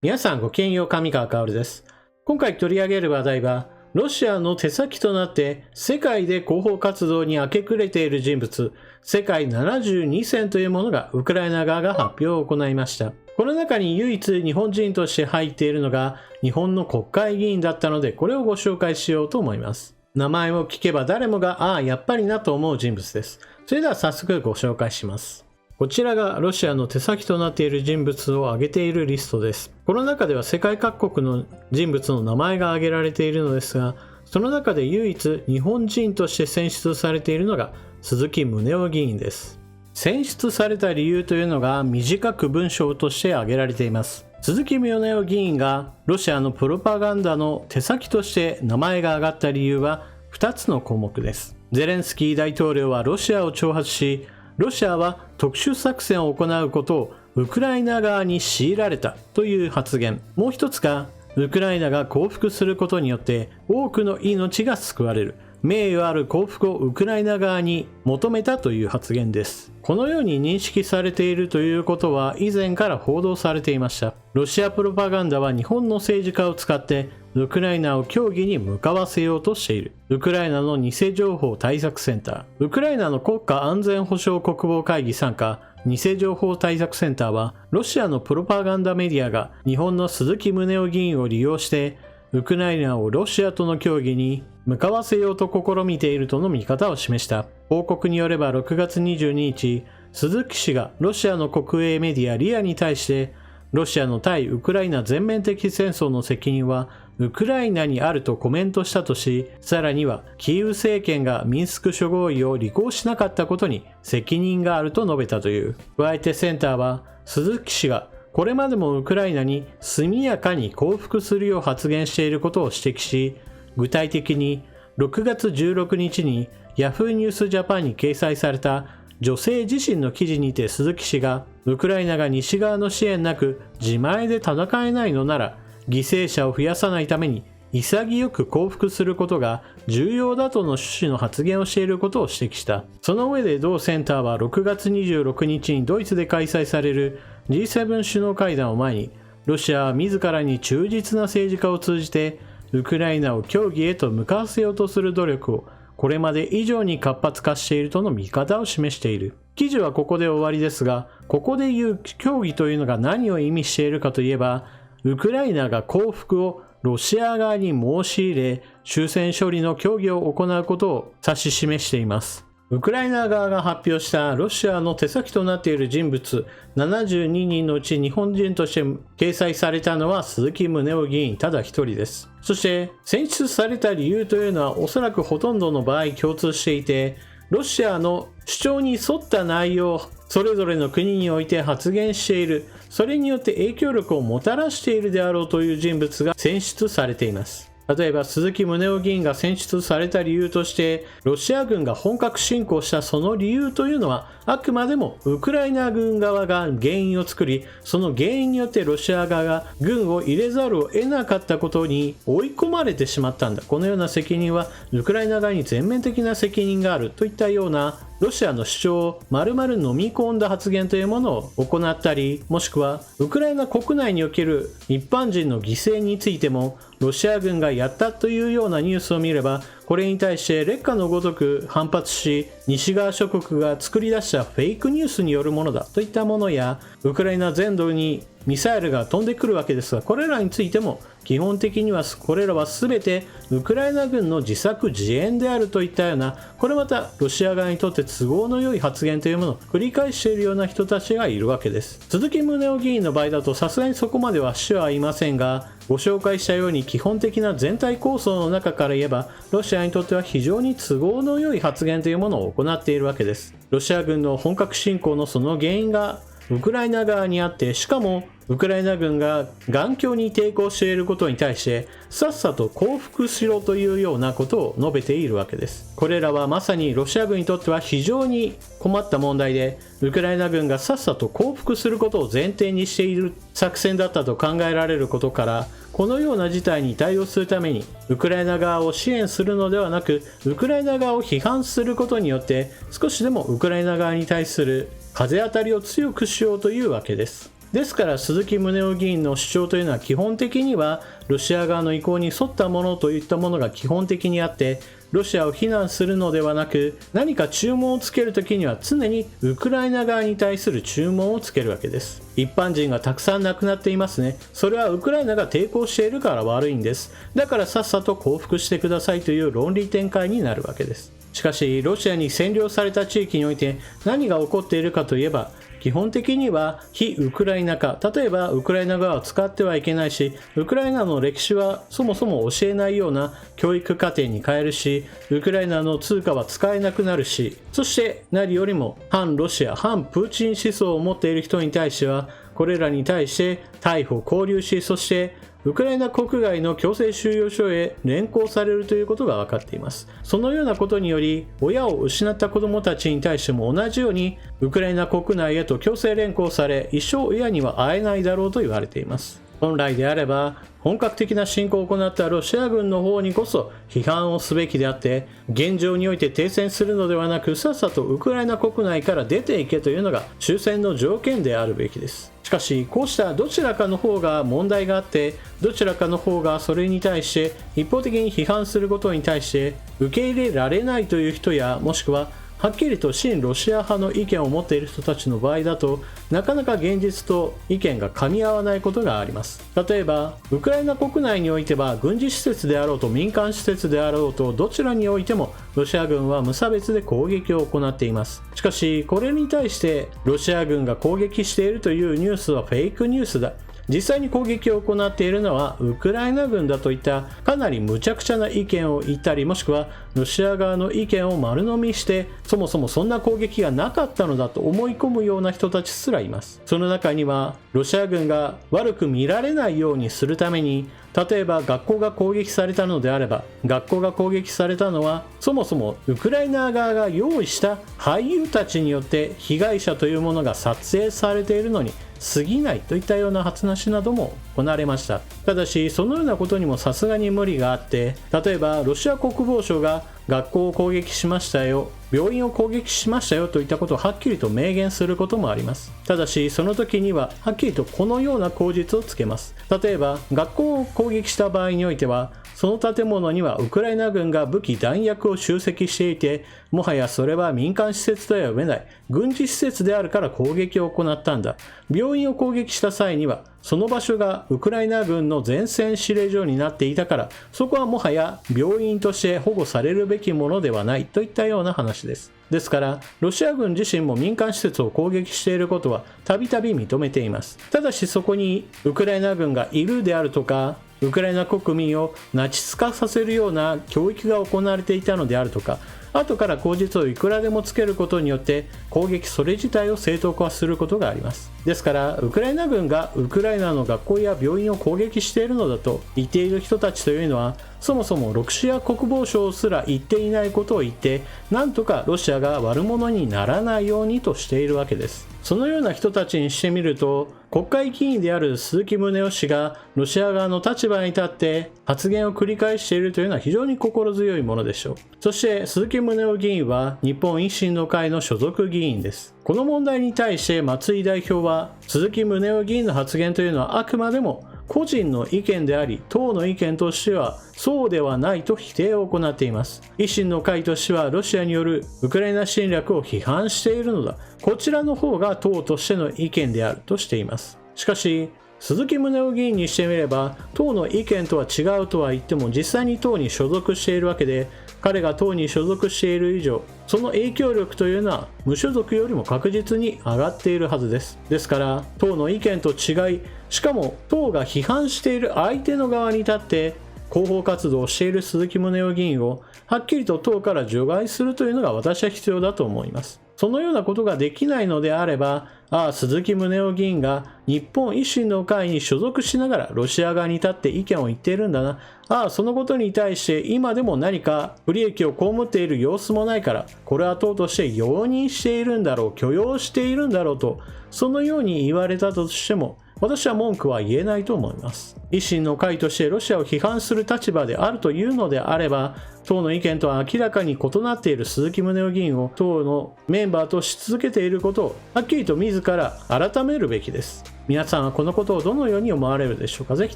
皆さんごきげんよう、上川薫です。今回取り上げる話題は、ロシアの手先となって世界で広報活動に明け暮れている人物、世界72選というものがウクライナ側が発表を行いました。この中に唯一日本人として入っているのが日本の国会議員だったので、これをご紹介しようと思います。名前を聞けば誰もが、ああ、やっぱりなと思う人物です。それでは早速ご紹介します。こちらがロシアの手先となっている人物を挙げているリストです。この中では世界各国の人物の名前が挙げられているのですが、その中で唯一日本人として選出されているのが鈴木宗男議員です。選出された理由というのが短く文章として挙げられています。鈴木宗男議員がロシアのプロパガンダの手先として名前が挙がった理由は2つの項目です。ゼレンスキー大統領はロシアを挑発し、ロシアは特殊作戦を行うことをウクライナ側に強いられたという発言。もう一つが、ウクライナが降伏することによって多くの命が救われる。名誉ある降伏をウクライナ側に求めたという発言です。このように認識されているということは以前から報道されていました。ロシアプロパガンダは日本の政治家を使ってウクライナを協議に向かわせようとしている。ウクライナの偽情報対策センター、ウクライナの国家安全保障国防会議参加偽情報対策センターは、ロシアのプロパガンダメディアが日本の鈴木宗男議員を利用してウクライナをロシアとの協議に向かわせようと試みているとの見方を示した。報告によれば6月22日、鈴木氏がロシアの国営メディアリアに対して、ロシアの対ウクライナ全面的戦争の責任はウクライナにあるとコメントしたとし、さらにはキーウ政権がミンスク諸合意を履行しなかったことに責任があると述べたという。加えてセンターは、鈴木氏がこれまでもウクライナに速やかに降伏するよう発言していることを指摘し、具体的に6月16日に Yahoo ニュースジャパンに掲載された女性自身の記事にて鈴木氏が、ウクライナが西側の支援なく自前で戦えないのなら、犠牲者を増やさないために潔く降伏することが重要だとの趣旨の発言をしていることを指摘した。その上で同センターは6月26日にドイツで開催される G7 首脳会談を前に、ロシアは自らに忠実な政治家を通じてウクライナを協議へと向かわせようとする努力をこれまで以上に活発化しているとの見方を示している。記事はここで終わりですが、ここで言う協議というのが何を意味しているかといえば、ウクライナが降伏をロシア側に申し入れ、終戦処理の協議を行うことを指し示しています。ウクライナ側が発表したロシアの手先となっている人物72人のうち日本人として掲載されたのは鈴木宗男議員ただ一人です。そして選出された理由というのはおそらくほとんどの場合共通していて、ロシアの主張に沿った内容をそれぞれの国において発言している、それによって影響力をもたらしているであろうという人物が選出されています。例えば鈴木宗男議員が選出された理由として、ロシア軍が本格侵攻したその理由というのはあくまでもウクライナ軍側が原因を作り、その原因によってロシア側が軍を入れざるを得なかったことに追い込まれてしまったんだ。このような責任はウクライナ側に全面的な責任があるといったようなロシアの主張を丸々飲み込んだ発言というものを行ったり、もしくはウクライナ国内における一般人の犠牲についてもロシア軍がやったというようなニュースを見れば、これに対して劣化のごとく反発し、西側諸国が作り出したフェイクニュースによるものだといったものや、ウクライナ全土にミサイルが飛んでくるわけですが、これらについても基本的にはこれらは全てウクライナ軍の自作自演であるといったような、これまたロシア側にとって都合の良い発言というものを繰り返しているような人たちがいるわけです。鈴木宗男議員の場合だとさすがにそこまではしてはいませんが、ご紹介したように基本的な全体構想の中から言えば、ロシアにとっては非常に都合の良い発言というものを行っているわけです。ロシア軍の本格侵攻のその原因がウクライナ側にあって、しかもウクライナ軍が頑強に抵抗していることに対してさっさと降伏しろというようなことを述べているわけです。これらはまさにロシア軍にとっては非常に困った問題で、ウクライナ軍がさっさと降伏することを前提にしている作戦だったと考えられることから、このような事態に対応するためにウクライナ側を支援するのではなく、ウクライナ側を批判することによって少しでもウクライナ側に対する風当たりを強くしようというわけです。ですから鈴木宗男議員の主張というのは基本的にはロシア側の意向に沿ったものといったものが基本的にあって、ロシアを非難するのではなく、何か注文をつけるときには常にウクライナ側に対する注文をつけるわけです。一般人がたくさん亡くなっていますね。それはウクライナが抵抗しているから悪いんです。だからさっさと降伏してくださいという論理展開になるわけです。しかしロシアに占領された地域において何が起こっているかといえば、基本的には非ウクライナ化、例えばウクライナ側を使ってはいけないし、ウクライナの歴史はそもそも教えないような教育課程に変えるし、ウクライナの通貨は使えなくなるし、そして何よりも反ロシア、反プーチン思想を持っている人に対しては、これらに対して逮捕・拘留し、そしてウクライナ国外の強制収容所へ連行されるということが分かっています。そのようなことにより、親を失った子どもたちに対しても同じようにウクライナ国内へと強制連行され、一生親には会えないだろうと言われています。本来であれば本格的な侵攻を行ったロシア軍の方にこそ批判をすべきであって、現状において停戦するのではなく、さっさとウクライナ国内から出ていけというのが終戦の条件であるべきです。しかしこうしたどちらかの方が問題があって、どちらかの方がそれに対して一方的に批判することに対して受け入れられないという人や、もしくははっきりと親ロシア派の意見を持っている人たちの場合だと、なかなか現実と意見が噛み合わないことがあります。例えばウクライナ国内においては軍事施設であろうと民間施設であろうと、どちらにおいてもロシア軍は無差別で攻撃を行っています。しかしこれに対してロシア軍が攻撃しているというニュースはフェイクニュースだ、実際に攻撃を行っているのはウクライナ軍だといったかなり無茶苦茶な意見を言ったり、もしくはロシア側の意見を丸飲みして、そもそもそんな攻撃がなかったのだと思い込むような人たちすらいます。その中にはロシア軍が悪く見られないようにするために、例えば学校が攻撃されたのであれば、学校が攻撃されたのはそもそもウクライナ側が用意した俳優たちによって被害者というものが撮影されているのに過ぎないといったような発なしなども行われました。ただしそのようなことにもさすがに無理があって、例えばロシア国防省が学校を攻撃しましたよ、病院を攻撃しましたよといったことをはっきりと明言することもあります。ただしその時にははっきりとこのような口実をつけます。例えば学校を攻撃した場合においては、その建物にはウクライナ軍が武器弾薬を集積していて、もはやそれは民間施設とは呼べない軍事施設であるから攻撃を行ったんだ。病院を攻撃した際にはその場所がウクライナ軍の前線司令所になっていたから、そこはもはや病院として保護されるべきものではないといったような話です。ですからロシア軍自身も民間施設を攻撃していることはたびたび認めています。ただしそこにウクライナ軍がいるであるとか、ウクライナ国民をナチス化させるような教育が行われていたのであるとか、後から口実をいくらでもつけることによって攻撃それ自体を正当化することがあります。ですからウクライナ軍がウクライナの学校や病院を攻撃しているのだと言っている人たちというのは、そもそもロシア国防省すら言っていないことを言って、なんとかロシアが悪者にならないようにとしているわけです。そのような人たちにしてみると、国会議員である鈴木宗男氏がロシア側の立場に立って発言を繰り返しているというのは非常に心強いものでしょう。そして鈴木宗男議員は日本維新の会の所属議員です。この問題に対して松井代表は、鈴木宗男議員の発言というのはあくまでも個人の意見であり、党の意見としてはそうではないと否定を行っています。維新の会としてはロシアによるウクライナ侵略を批判しているのだ、こちらの方が党としての意見であるとしています。しかし鈴木宗男議員にしてみれば、党の意見とは違うとは言っても実際に党に所属しているわけで、彼が党に所属している以上、その影響力というのは無所属よりも確実に上がっているはずです。ですから党の意見と違い、しかも党が批判している相手の側に立って広報活動をしている鈴木宗男議員をはっきりと党から除外するというのが私は必要だと思います。そのようなことができないのであれば、鈴木宗男議員が日本維新の会に所属しながらロシア側に立って意見を言っているんだな、そのことに対して今でも何か不利益を被っている様子もないから、これは党として容認しているんだろう、許容しているんだろうと、そのように言われたとしても私は文句は言えないと思います。維新の会としてロシアを批判する立場であるというのであれば、党の意見とは明らかに異なっている鈴木宗男議員を党のメンバーとし続けていることをはっきりと自ら改めるべきです。皆さんはこのことをどのように思われるでしょうか。ぜひ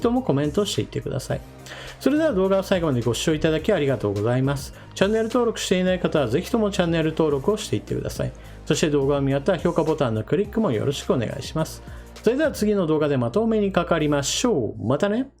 ともコメントしていってください。それでは動画を最後までご視聴いただきありがとうございます。チャンネル登録していない方はぜひともチャンネル登録をしていってください。そして動画を見終わったら評価ボタンのクリックもよろしくお願いします。それでは次の動画でまたお目にかかりましょう。またね。